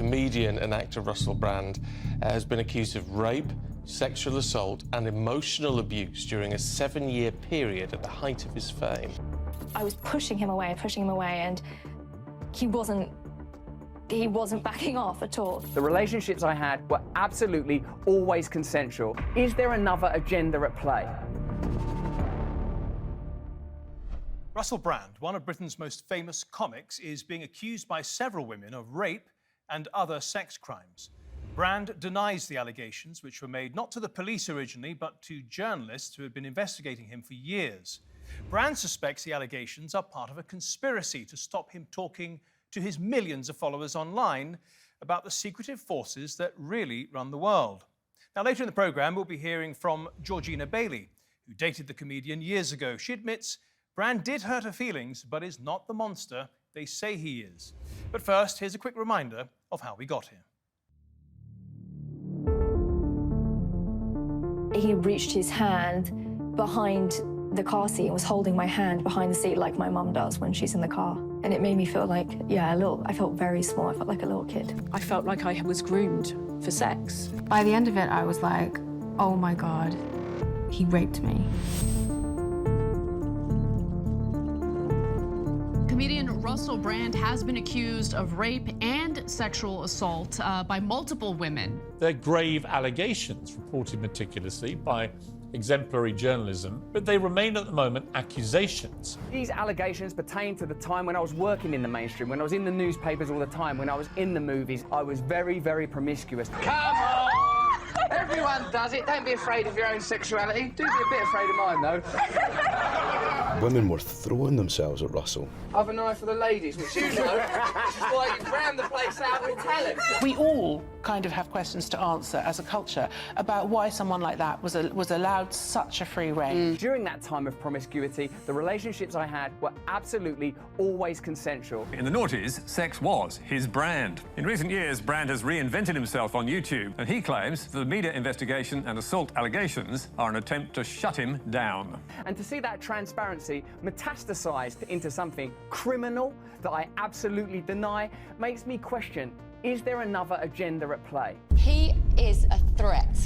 comedian and actor Russell Brand has been accused of rape, sexual assault and emotional abuse during a 7-year period at the height of his fame. I was pushing him away, and he wasn't backing off at all. The relationships I had were absolutely always consensual. Is there another agenda at play? Russell Brand, one of Britain's most famous comics, is being accused by several women of rape and other sex crimes. Brand denies the allegations, which were made not to the police originally, but to journalists who had been investigating him for years. Brand suspects the allegations are part of a conspiracy to stop him talking to his millions of followers online about the secretive forces that really run the world. Now, later in the programme, we'll be hearing from Georgina Baillie, who dated the comedian years ago. She admits Brand did hurt her feelings, but is not the monster they say he is. But first, here's a quick reminder of how we got here. He reached his hand behind the car seat and was holding my hand behind the seat like my mum does when she's in the car. And it made me feel like, I felt very small. I felt like a little kid. I felt like I was groomed for sex. By the end of it, I was like, oh my God, he raped me. Comedian Russell Brand has been accused of rape and sexual assault by multiple women. They're grave allegations reported meticulously by exemplary journalism, but they remain at the moment accusations. These allegations pertain to the time when I was working in the mainstream, when I was in the newspapers all the time, when I was in the movies. I was very, very promiscuous. Come on! Everyone does it. Don't be afraid of your own sexuality. Do be a bit afraid of mine, though. Women were throwing themselves at Russell. I've an eye for the ladies, which you know. Which is why you ran the place out with talent. We all kind of have questions to answer as a culture about why someone like that was allowed such a free rein. During that time of promiscuity, the relationships I had were absolutely always consensual. In the noughties, sex was his brand. In recent years, Brand has reinvented himself on YouTube, and he claims the media investigation and assault allegations are an attempt to shut him down. And to see that transparency metastasized into something criminal that I absolutely deny makes me question, is there another agenda at play? He is a threat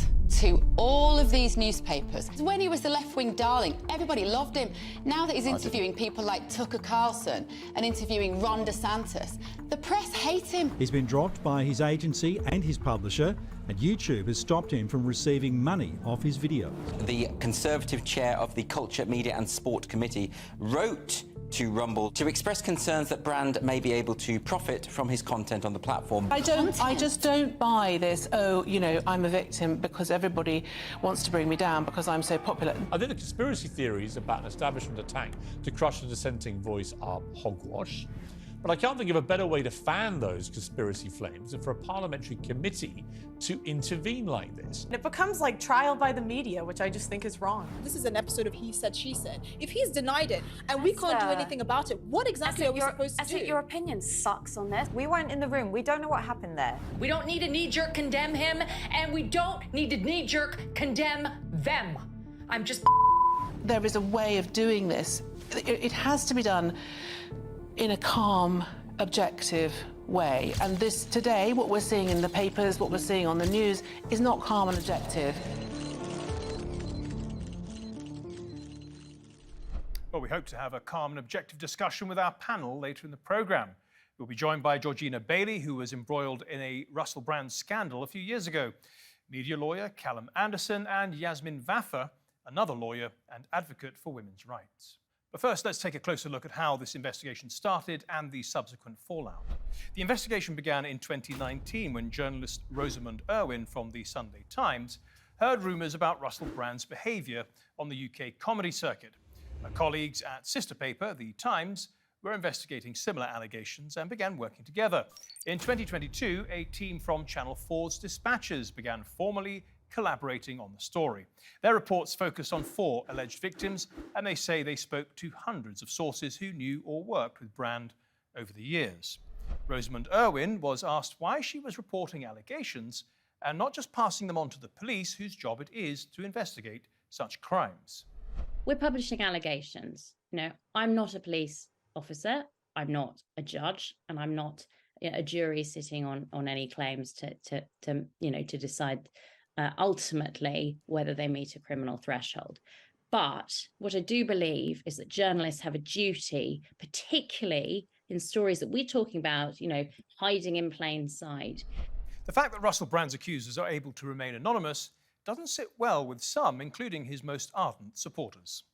to all of these newspapers. When he was the left-wing darling, everybody loved him. Now that he's interviewing people like Tucker Carlson and interviewing Ron DeSantis, the press hate him. He's been dropped by his agency and his publisher, and YouTube has stopped him from receiving money off his videos. The Conservative chair of the Culture, Media and Sport Committee wrote to Rumble to express concerns that Brand may be able to profit from his content on the platform. I just don't buy this, I'm a victim because everybody wants to bring me down because I'm so popular. I think the conspiracy theories about an establishment attack to crush a dissenting voice are hogwash. But I can't think of a better way to fan those conspiracy flames than for a parliamentary committee to intervene like this. It becomes like trial by the media, which I just think is wrong. This is an episode of He Said, She Said. If he's denied it and we can't do anything about it, what exactly are we supposed to do? Your opinion sucks on this. We weren't in the room. We don't know what happened there. We don't need to knee-jerk condemn him, and we don't need to knee-jerk condemn them. I'm just... There is a way of doing this. It has to be done in a calm, objective way. And this, today, what we're seeing in the papers, what we're seeing on the news, is not calm and objective. Well, we hope to have a calm and objective discussion with our panel later in the programme. We'll be joined by Georgina Baillie, who was embroiled in a Russell Brand scandal a few years ago, media lawyer Callum and Yasmin Vafa, another lawyer and advocate for women's rights. But first, let's take a closer look at how this investigation started and the subsequent fallout. The investigation began in 2019 when journalist Rosamund Irwin from the Sunday Times heard rumours about Russell Brand's behaviour on the UK comedy circuit. Her colleagues at sister paper, The Times, were investigating similar allegations and began working together. In 2022, a team from Channel 4's Dispatches began formally collaborating on the story. Their reports focused on 4 alleged victims, and they say they spoke to hundreds of sources who knew or worked with Brand over the years. Rosamund Irwin was asked why she was reporting allegations and not just passing them on to the police, whose job it is to investigate such crimes. We're publishing allegations. I'm not a police officer, I'm not a judge, and I'm not a jury sitting on any claims to decide ultimately whether they meet a criminal threshold. But what I do believe is that journalists have a duty, particularly in stories that we're talking about, hiding in plain sight. The fact that Russell Brand's accusers are able to remain anonymous doesn't sit well with some, including his most ardent supporters.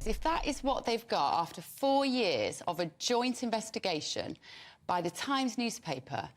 If that is what they've got after 4 years of a joint investigation by the Times newspaper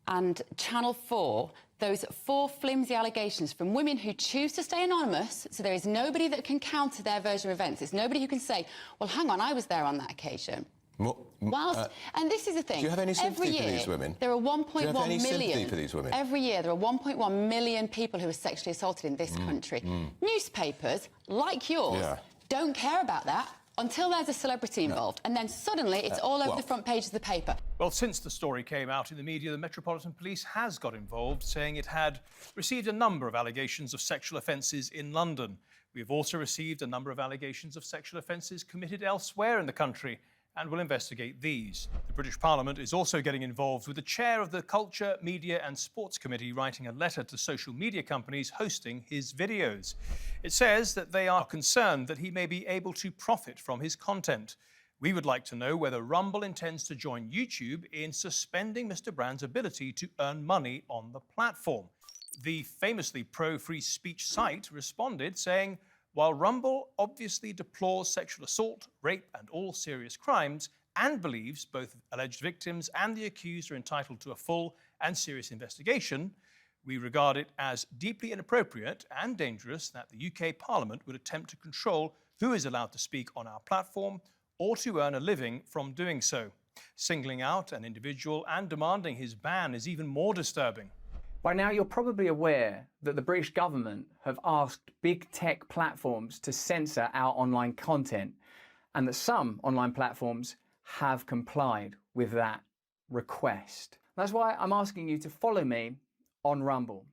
and Channel 4, those 4 flimsy allegations from women who choose to stay anonymous, so there is nobody that can counter their version of events. It's nobody who can say, well, hang on, I was there on that occasion. And this is the thing. Do you have any sympathy for these women? There are 1.1 million. Do you have any sympathy for these women? Every year, there are 1.1 million people who are sexually assaulted in this country. Newspapers, like yours, don't care about that until there's a celebrity involved. And then suddenly, it's all over the front page of the paper. Well, since the story came out in the media, the Metropolitan Police has got involved, saying it had received a number of allegations of sexual offences in London. We have also received a number of allegations of sexual offences committed elsewhere in the country, and will investigate these. The British Parliament is also getting involved, with the chair of the Culture, Media and Sports Committee writing a letter to social media companies hosting his videos. It says that they are concerned that he may be able to profit from his content. We would like to know whether Rumble intends to join YouTube in suspending Mr. Brand's ability to earn money on the platform. The famously pro-free speech site responded saying, while Rumble obviously deplores sexual assault, rape and all serious crimes, and believes both alleged victims and the accused are entitled to a full and serious investigation, we regard it as deeply inappropriate and dangerous that the UK Parliament would attempt to control who is allowed to speak on our platform or to earn a living from doing so. Singling out an individual and demanding his ban is even more disturbing. By now, you're probably aware that the British government have asked big tech platforms to censor our online content, and that some online platforms have complied with that request. That's why I'm asking you to follow me on Rumble.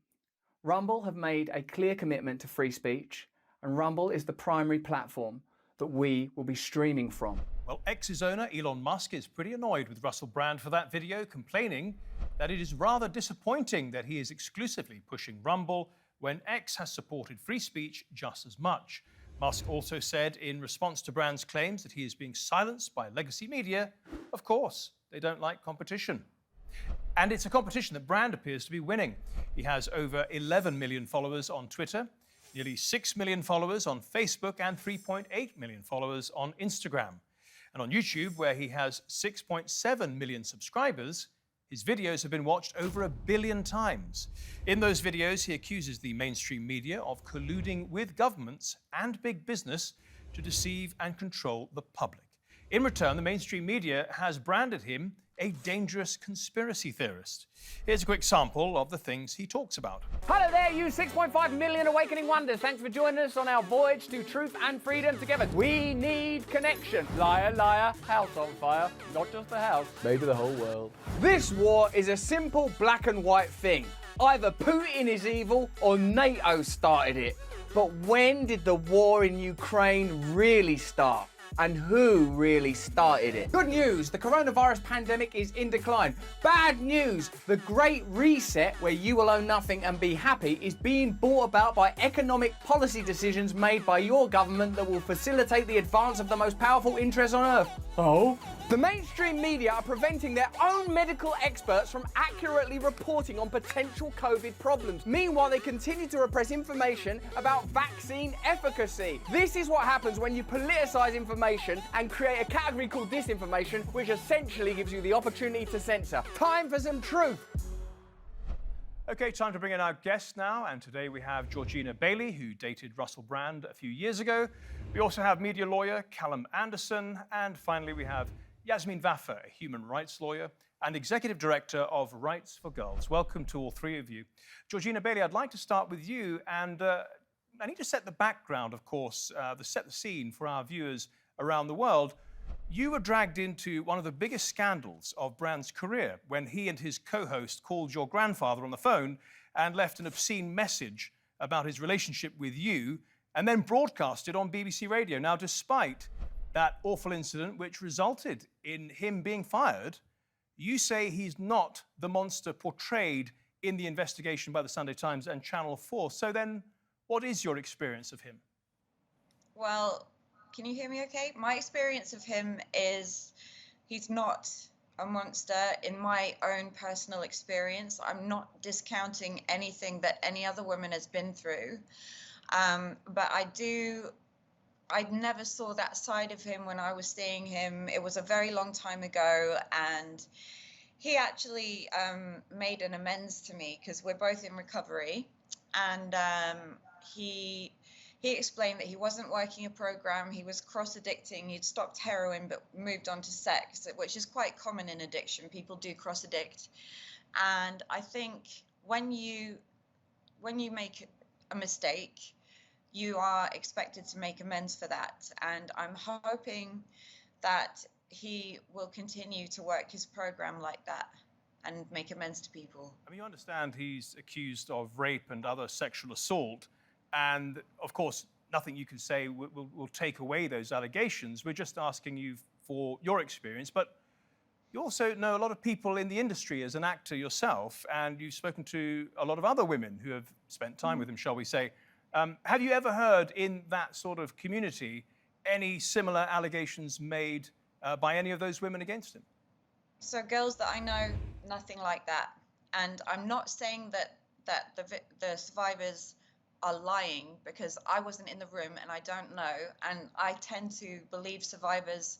Rumble have made a clear commitment to free speech, and Rumble is the primary platform that we will be streaming from. Well, X's owner Elon Musk is pretty annoyed with Russell Brand for that video, complaining that it is rather disappointing that he is exclusively pushing Rumble when X has supported free speech just as much. Musk also said in response to Brand's claims that he is being silenced by legacy media, of course, they don't like competition. And it's a competition that Brand appears to be winning. He has over 11 million followers on Twitter, nearly 6 million followers on Facebook, and 3.8 million followers on Instagram. And on YouTube, where he has 6.7 million subscribers, his videos have been watched over 1 billion times. In those videos, he accuses the mainstream media of colluding with governments and big business to deceive and control the public. In return, the mainstream media has branded him a dangerous conspiracy theorist. Here's a quick sample of the things he talks about. Hello there, you 6.5 million awakening wonders. Thanks for joining us on our voyage to truth and freedom together. We need connection. Liar, liar, house on fire. Not just the house, maybe the whole world. This war is a simple black and white thing. Either Putin is evil or NATO started it. But when did the war in Ukraine really start? And who really started it? Good news, the coronavirus pandemic is in decline. Bad news, the Great Reset, where you will own nothing and be happy, is being brought about by economic policy decisions made by your government that will facilitate the advance of the most powerful interests on earth. Oh? The mainstream media are preventing their own medical experts from accurately reporting on potential COVID problems. Meanwhile, they continue to repress information about vaccine efficacy. This is what happens when you politicize information and create a category called disinformation, which essentially gives you the opportunity to censor. Time for some truth. Okay, time to bring in our guest now, and today we have Georgina Baillie, who dated Russell Brand a few years ago. We also have media lawyer Callum Anderson, and finally we have Yasmin Vafa, a human rights lawyer and executive director of Rights for Girls. Welcome to all three of you. Georgina Baillie, I'd like to start with you, and I need to set the background, of course, set the scene for our viewers around the world. You were dragged into one of the biggest scandals of Brand's career when he and his co-host called your grandfather on the phone and left an obscene message about his relationship with you, and then broadcast it on BBC Radio. Now, despite that awful incident which resulted in him being fired, You say he's not the monster portrayed in the investigation by the Sunday Times and Channel 4. So then, what is your experience of him? Well, can you hear me okay? My experience of him is he's not a monster in my own personal experience. I'm not discounting anything that any other woman has been through. But I never saw that side of him when I was seeing him. It was a very long time ago, and he actually made an amends to me because we're both in recovery, and he explained that he wasn't working a program, he was cross-addicting, he'd stopped heroin but moved on to sex, which is quite common in addiction. People do cross-addict. And I think when you make a mistake, you are expected to make amends for that. And I'm hoping that he will continue to work his program like that and make amends to people. I mean, you understand he's accused of rape and other sexual assault. And of course, nothing you can say will take away those allegations. We're just asking you for your experience. But you also know a lot of people in the industry as an actor yourself, and you've spoken to a lot of other women who have spent time with him, shall we say. Have you ever heard in that sort of community any similar allegations made by any of those women against him? So girls that I know, nothing like that. And I'm not saying that the survivors are lying, because I wasn't in the room and I don't know. And I tend to believe survivors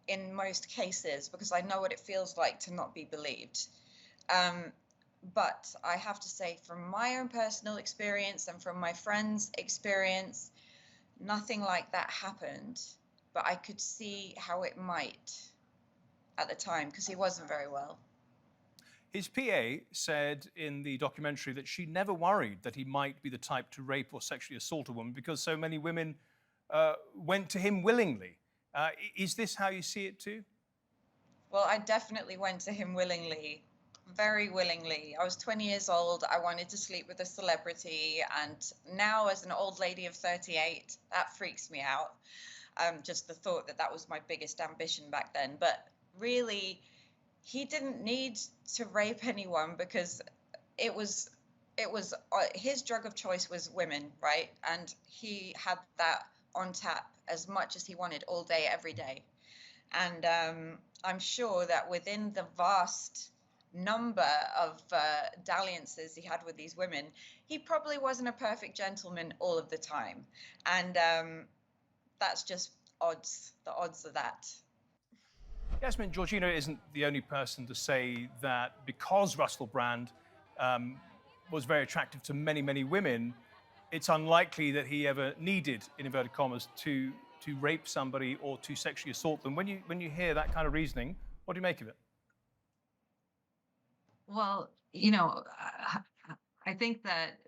in most cases because I know what it feels like to not be believed. But I have to say, from my own personal experience and from my friends' experience, nothing like that happened. But I could see how it might at the time because he wasn't very well. His PA said in the documentary that she never worried that he might be the type to rape or sexually assault a woman because so many women went to him willingly. Is this how you see it too? Well, I definitely went to him willingly, very willingly. I was 20 years old. I wanted to sleep with a celebrity. And now as an old lady of 38, that freaks me out. Just the thought that that was my biggest ambition back then. But really, he didn't need to rape anyone because it was his drug of choice was women, right? And he had that on tap as much as he wanted all day, every day. And I'm sure that within the vast number of dalliances he had with these women, he probably wasn't a perfect gentleman all of the time. And that's just odds, the odds of that. Yasmin, Georgina isn't the only person to say that because Russell Brand was very attractive to many, many women, it's unlikely that he ever needed, in inverted commas, to rape somebody or to sexually assault them. When you hear that kind of reasoning, what do you make of it? Well, you know, I think that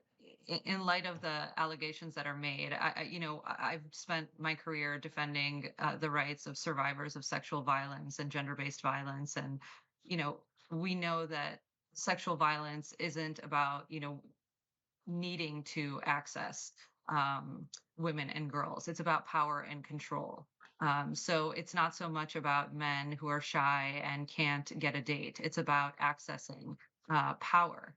in light of the allegations that are made, I've spent my career defending the rights of survivors of sexual violence and gender-based violence. And, you know, we know that sexual violence isn't about, needing to access women and girls. It's about power and control. So it's not so much about men who are shy and can't get a date. It's about accessing power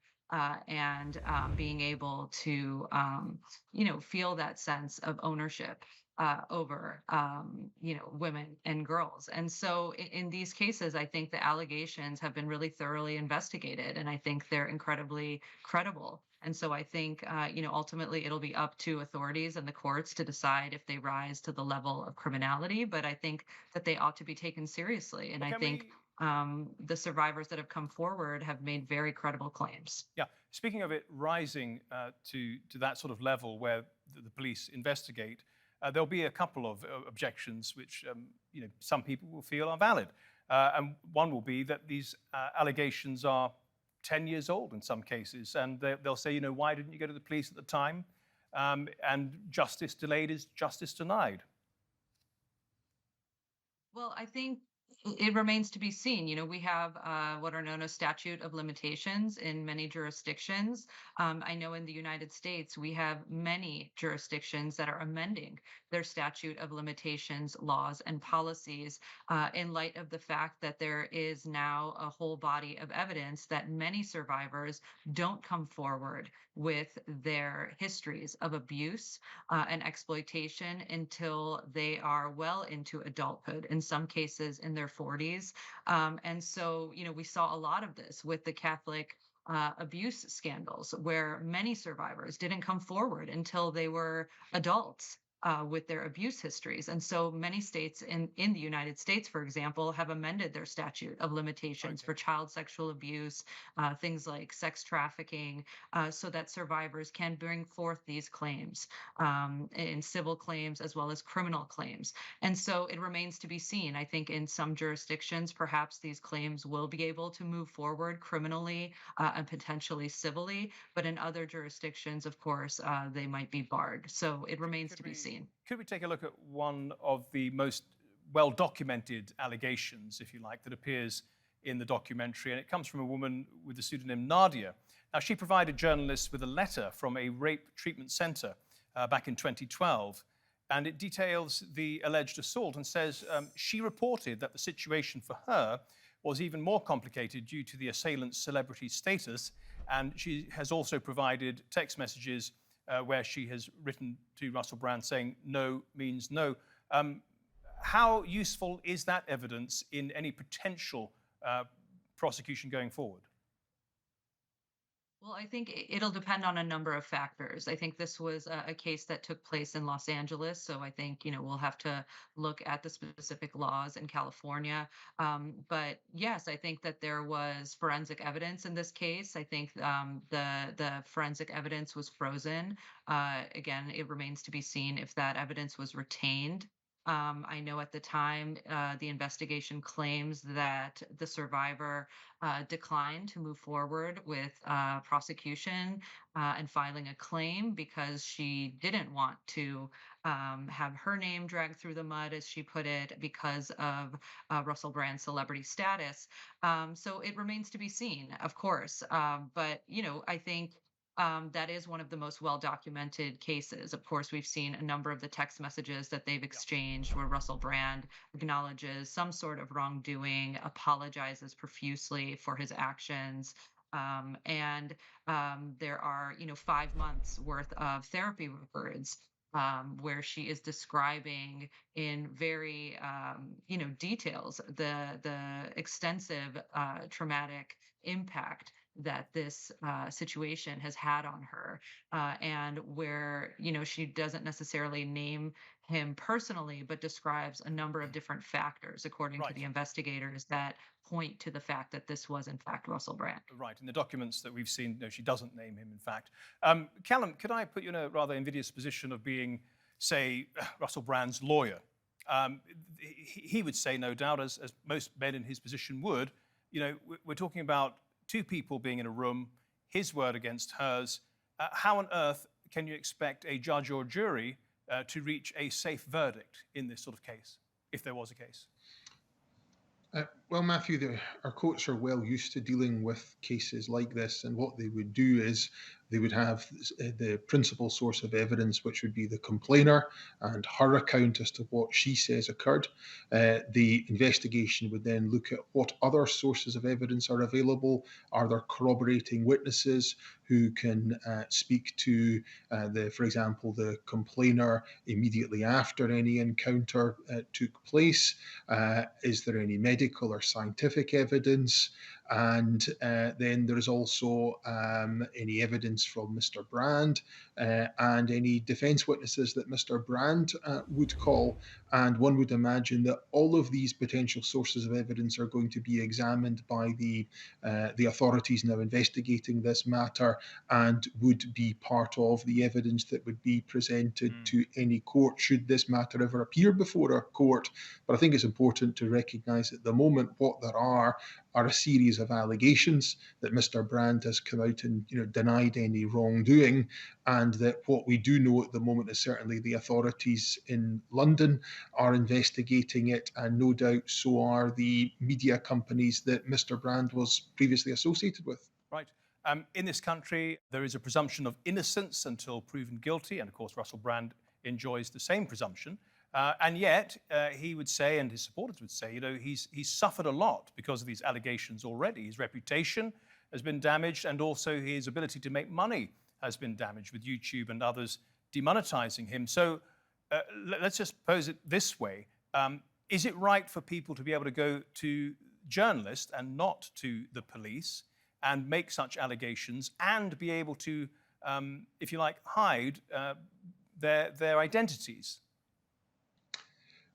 and being able to, feel that sense of ownership over, women and girls. And so in these cases, I think the allegations have been really thoroughly investigated, and I think they're incredibly credible. And so I think, ultimately it'll be up to authorities and the courts to decide if they rise to the level of criminality, but I think that they ought to be taken seriously. And I think the survivors that have come forward have made very credible claims. Yeah, speaking of it rising to that sort of level where the police investigate, there'll be a couple of objections which some people will feel are valid. And one will be that these allegations are 10 years old in some cases, and they'll say, why didn't you go to the police at the time? And justice delayed is justice denied. Well, I think It remains to be seen. We have what are known as statute of limitations in many jurisdictions. I know in the United States, we have many jurisdictions that are amending their statute of limitations laws and policies in light of the fact that there is now a whole body of evidence that many survivors don't come forward with their histories of abuse and exploitation until they are well into adulthood, in some cases in their 40s. And so, we saw a lot of this with the Catholic abuse scandals, where many survivors didn't come forward until they were adults. With their abuse histories. And so many states in the United States, for example, have amended their statute of limitations for child sexual abuse, things like sex trafficking, so that survivors can bring forth these claims in civil claims as well as criminal claims. And so it remains to be seen. I think in some jurisdictions, perhaps these claims will be able to move forward criminally and potentially civilly, but in other jurisdictions, of course, they might be barred. So it remains to be seen. Could we take a look at one of the most well-documented allegations, if you like, that appears in the documentary? And it comes from a woman with the pseudonym Nadia. Now, she provided journalists with a letter from a rape treatment center back in 2012. And it details the alleged assault and says she reported that the situation for her was even more complicated due to the assailant's celebrity status. And she has also provided text messages where she has written to Russell Brand saying no means no. How useful is that evidence in any potential prosecution going forward? Well, I think it'll depend on a number of factors. I think this was a case that took place in Los Angeles. So I think, we'll have to look at the specific laws in California. But yes, I think that there was forensic evidence in this case. I think the forensic evidence was frozen. Again, it remains to be seen if that evidence was retained. I know at the time the investigation claims that the survivor declined to move forward with prosecution and filing a claim because she didn't want to have her name dragged through the mud, as she put it, because of Russell Brand's celebrity status. So it remains to be seen, of course. But, I think that is one of the most well-documented cases. Of course, we've seen a number of the text messages that they've exchanged where Russell Brand acknowledges some sort of wrongdoing, apologizes profusely for his actions. And there are, 5 months worth of therapy records where she is describing in very, details the extensive traumatic impact that this situation has had on her, and where she doesn't necessarily name him personally, but describes a number of different factors, according to the investigators, that point to the fact that this was in fact Russell Brand. Right. In the documents that we've seen, no, she doesn't name him, in fact. Callum, could I put you in a rather invidious position of being, say, Russell Brand's lawyer? He would say, no doubt, as most men in his position would, we're talking about two people being in a room, his word against hers. How on earth can you expect a judge or jury to reach a safe verdict in this sort of case, if there was a case? Well, Matthew, our courts are well used to dealing with cases like this, and what they would do is they would have the principal source of evidence, which would be the complainer and her account as to what she says occurred. The investigation would then look at what other sources of evidence are available. Are there corroborating witnesses who can speak to, for example, the complainer immediately after any encounter took place? Is there any medical or scientific evidence? And then there is also any evidence from Mr. Brand and any defence witnesses that Mr. Brand would call. And one would imagine that all of these potential sources of evidence are going to be examined by the authorities now investigating this matter, and would be part of the evidence that would be presented to any court should this matter ever appear before a court. But I think it's important to recognise at the moment what there are a series of allegations that Mr. Brand has come out and denied any wrongdoing, and that what we do know at the moment is certainly the authorities in London are investigating it, and no doubt so are the media companies that Mr. Brand was previously associated with. Right. In this country, there is a presumption of innocence until proven guilty, and of course Russell Brand enjoys the same presumption. And yet, he would say, and his supporters would say, he's suffered a lot because of these allegations already. His reputation has been damaged, and also his ability to make money has been damaged with YouTube and others demonetizing him. So let's just pose it this way. Is it right for people to be able to go to journalists and not to the police and make such allegations and be able to, if you like, hide their identities?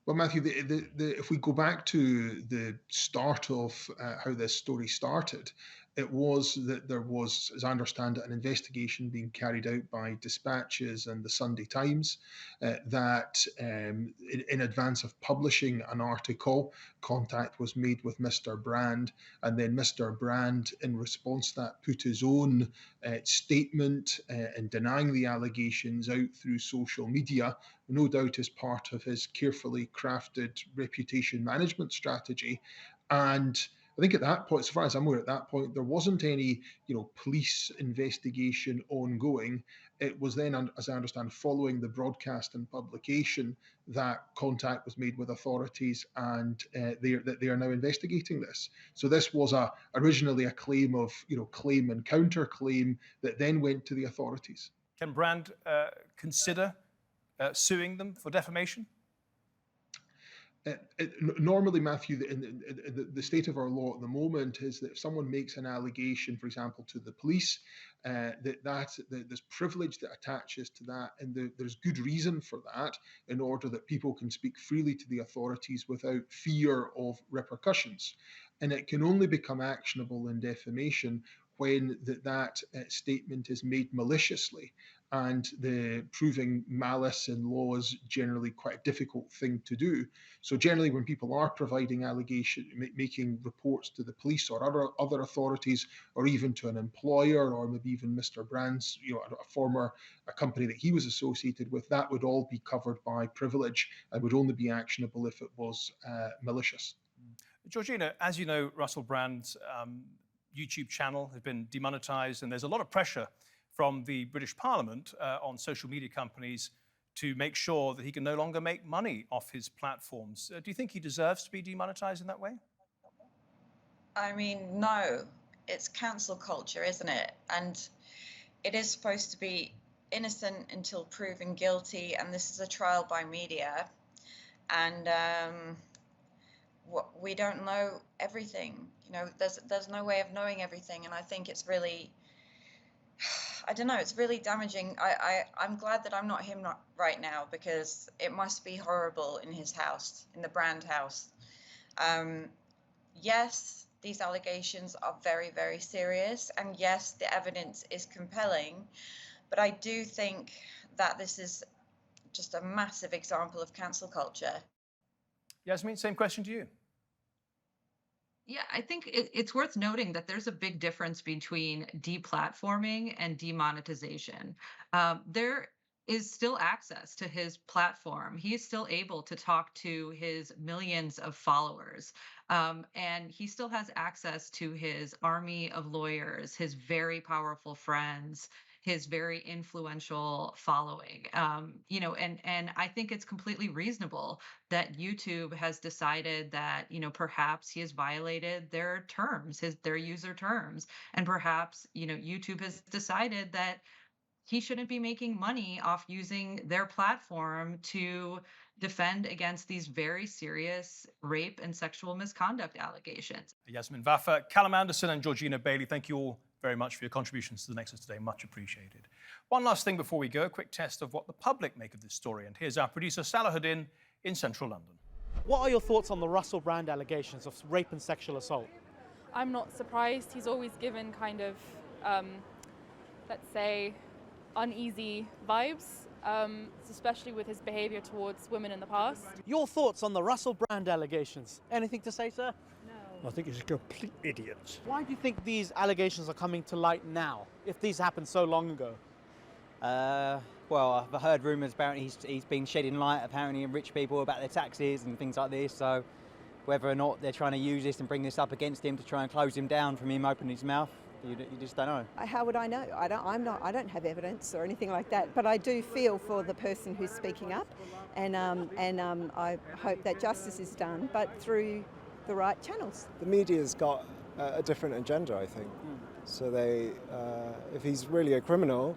Well, Matthew, if we go back to the start of how this story started, it was that there was, as I understand it, an investigation being carried out by Dispatches and the Sunday Times that in advance of publishing an article, contact was made with Mr. Brand, and then Mr. Brand, in response to that, put his own statement in denying the allegations out through social media, no doubt as part of his carefully crafted reputation management strategy. And I think at that point, as far as I'm aware, at that point, there wasn't any, police investigation ongoing. It was then, as I understand, following the broadcast and publication that contact was made with authorities, and they are now investigating this. So this was originally a claim of, claim and counterclaim that then went to the authorities. Can Brand consider suing them for defamation? Normally, Matthew, the state of our law at the moment is that if someone makes an allegation, for example, to the police, there's privilege that attaches to that, and there's good reason for that, in order that people can speak freely to the authorities without fear of repercussions. And it can only become actionable in defamation when that statement is made maliciously. And the proving malice in law is generally quite a difficult thing to do. So generally, when people are providing making reports to the police or other authorities, or even to an employer, or maybe even Mr. Brand's, a company that he was associated with, that would all be covered by privilege and would only be actionable if it was malicious. Georgina, as you know, Russell Brand's YouTube channel has been demonetized, and there's a lot of pressure from the British Parliament on social media companies to make sure that he can no longer make money off his platforms. Do you think he deserves to be demonetized in that way? I mean, no. It's cancel culture, isn't it? And it is supposed to be innocent until proven guilty, and this is a trial by media. And we don't know everything. There's no way of knowing everything, and I think it's really, I don't know, it's really damaging. I'm glad that I'm not him right now, because it must be horrible in his house, in the Brand house. Yes, these allegations are very, very serious, and yes, the evidence is compelling, but I do think that this is just a massive example of cancel culture. Yasmin, same question to you. Yeah, I think it's worth noting that there's a big difference between deplatforming and demonetization. There is still access to his platform. He is still able to talk to his millions of followers. And he still has access to his army of lawyers, his very powerful friends, his very influential following. And I think it's completely reasonable that YouTube has decided that, perhaps he has violated their terms, their user terms. And perhaps, YouTube has decided that he shouldn't be making money off using their platform to defend against these very serious rape and sexual misconduct allegations. Yasmin, Vafa, Callum Anderson and Georgina Baillie, thank you all very much for your contributions to the Nexus today. Much appreciated. One last thing before we go, a quick test of what the public make of this story. And here's our producer, Salahuddin, in central London. What are your thoughts on the Russell Brand allegations of rape and sexual assault? I'm not surprised. He's always given kind of, let's say, uneasy vibes, especially with his behaviour towards women in the past. Your thoughts on the Russell Brand allegations? Anything to say, sir? No. I think he's a complete idiot. Why do you think these allegations are coming to light now, if these happened so long ago? Well, I've heard rumours about he's been shedding light apparently on rich people about their taxes and things like this. So whether or not they're trying to use this and bring this up against him to try and close him down from him opening his mouth, you just don't know. How would I know? I don't have evidence or anything like that. But I do feel for the person who's speaking up, and I hope that justice is done, but through the right channels. The media's got a different agenda, I think. So they, if he's really a criminal,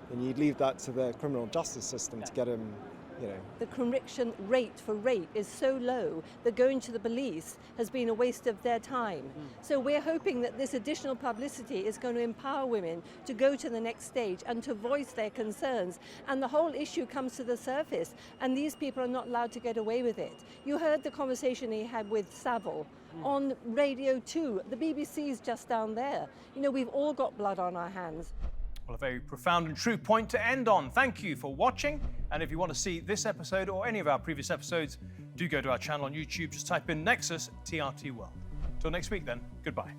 then you'd leave that to the criminal justice system to get him, you know. The conviction rate for rape is so low that going to the police has been a waste of their time. So we're hoping that this additional publicity is going to empower women to go to the next stage and to voice their concerns. And the whole issue comes to the surface, and these people are not allowed to get away with it. You heard the conversation he had with Savile on Radio 2. The BBC's just down there. You know, we've all got blood on our hands. Well, a very profound and true point to end on. Thank you for watching. And if you want to see this episode or any of our previous episodes, do go to our channel on YouTube. Just type in Nexus TRT World. Till next week then, goodbye.